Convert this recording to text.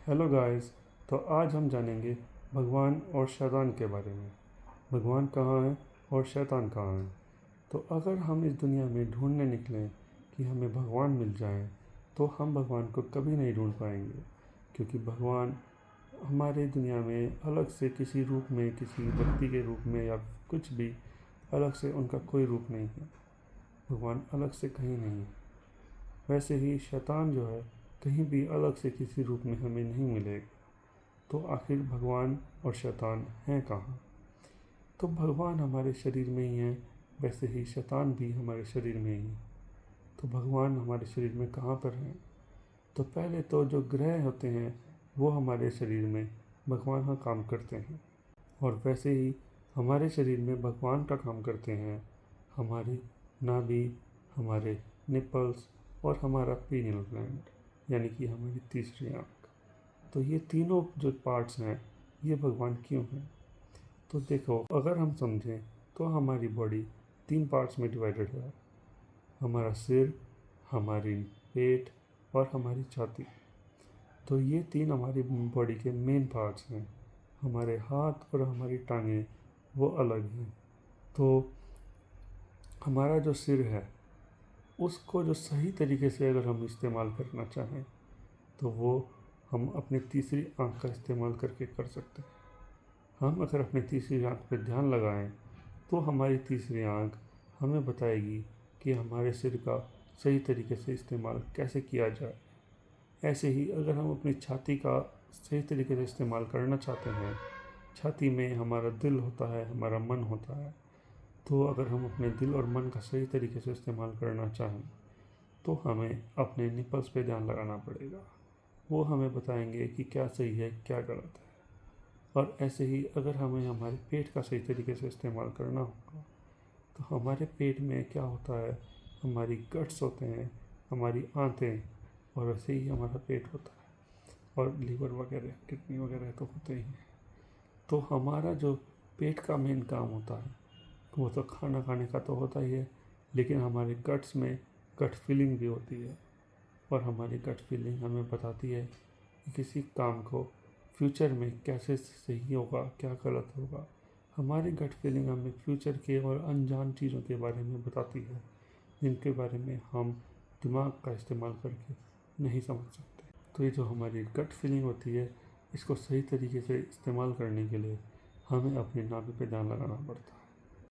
Hello guys. तो आज हम जानेंगे भगवान और शैतान के बारे में। भगवान कहाँ है और शैतान कहाँ है। तो अगर हम इस दुनिया में ढूंढने निकलें कि हमें भगवान मिल जाए तो हम भगवान को कभी नहीं ढूंढ पाएंगे, क्योंकि भगवान हमारे दुनिया में अलग से किसी रूप में, किसी व्यक्ति के रूप में या कुछ भी अलग से उनका कोई रूप नहीं है। भगवान अलग से कहीं नहीं है। वैसे ही शैतान जो है कहीं भी अलग से किसी रूप में हमें नहीं मिलेगा। तो आखिर भगवान और शैतान हैं कहाँ। तो भगवान हमारे शरीर में ही है, वैसे ही शैतान भी हमारे शरीर में ही है। तो भगवान हमारे शरीर में कहाँ पर हैं। तो पहले तो जो ग्रह होते हैं वो हमारे शरीर में भगवान का काम करते हैं, और वैसे ही हमारे शरीर में भगवान का काम करते हैं हमारी नाभि, हमारे निपल्स और हमारा पीनियल ग्लैंड, यानी कि हमारी तीसरी आँख। तो ये तीनों जो पार्ट्स हैं ये भगवान क्यों हैं। तो देखो, अगर हम समझें तो हमारी बॉडी 3 पार्ट्स में डिवाइडेड है। हमारा सिर, हमारी पेट और हमारी छाती। तो ये 3 हमारी बॉडी के मेन पार्ट्स हैं। हमारे हाथ और हमारी टांगें वो अलग हैं। तो हमारा जो सिर है उसको जो सही तरीके से अगर हम इस्तेमाल करना चाहें तो वो हम अपनी तीसरी आँख का इस्तेमाल करके कर सकते हैं। हम अगर अपनी तीसरी आँख पे ध्यान लगाएं तो हमारी तीसरी आँख हमें बताएगी कि हमारे सिर का सही तरीके से इस्तेमाल कैसे किया जाए। ऐसे ही अगर हम अपनी छाती का सही तरीके से इस्तेमाल करना चाहते हैं, छाती में हमारा दिल होता है, हमारा मन होता है। तो अगर हम अपने दिल और मन का सही तरीके से इस्तेमाल करना चाहें तो हमें अपने निपल्स पे ध्यान लगाना पड़ेगा। वो हमें बताएंगे कि क्या सही है क्या गलत है। और ऐसे ही अगर हमें हमारे पेट का सही तरीके से इस्तेमाल करना होगा तो हमारे पेट में क्या होता है, हमारी गट्स होते हैं, हमारी आंतें, और वैसे ही हमारा पेट होता है, और लीवर वगैरह, किडनी वगैरह तो होते ही हैं। तो हमारा जो पेट का मेन काम होता है वो तो खाना खाने का तो होता ही है, लेकिन हमारे गट्स में गट फीलिंग भी होती है। और हमारी गट फीलिंग हमें बताती है कि किसी काम को फ्यूचर में कैसे सही होगा, क्या गलत होगा। हमारी गट फीलिंग हमें फ्यूचर के और अनजान चीज़ों के बारे में बताती है, जिनके बारे में हम दिमाग का इस्तेमाल करके नहीं समझ सकते। तो ये जो हमारी गट फीलिंग होती है, इसको सही तरीके से इस्तेमाल करने के लिए हमें अपनी नाभि पे ध्यान लगाना पड़ता है।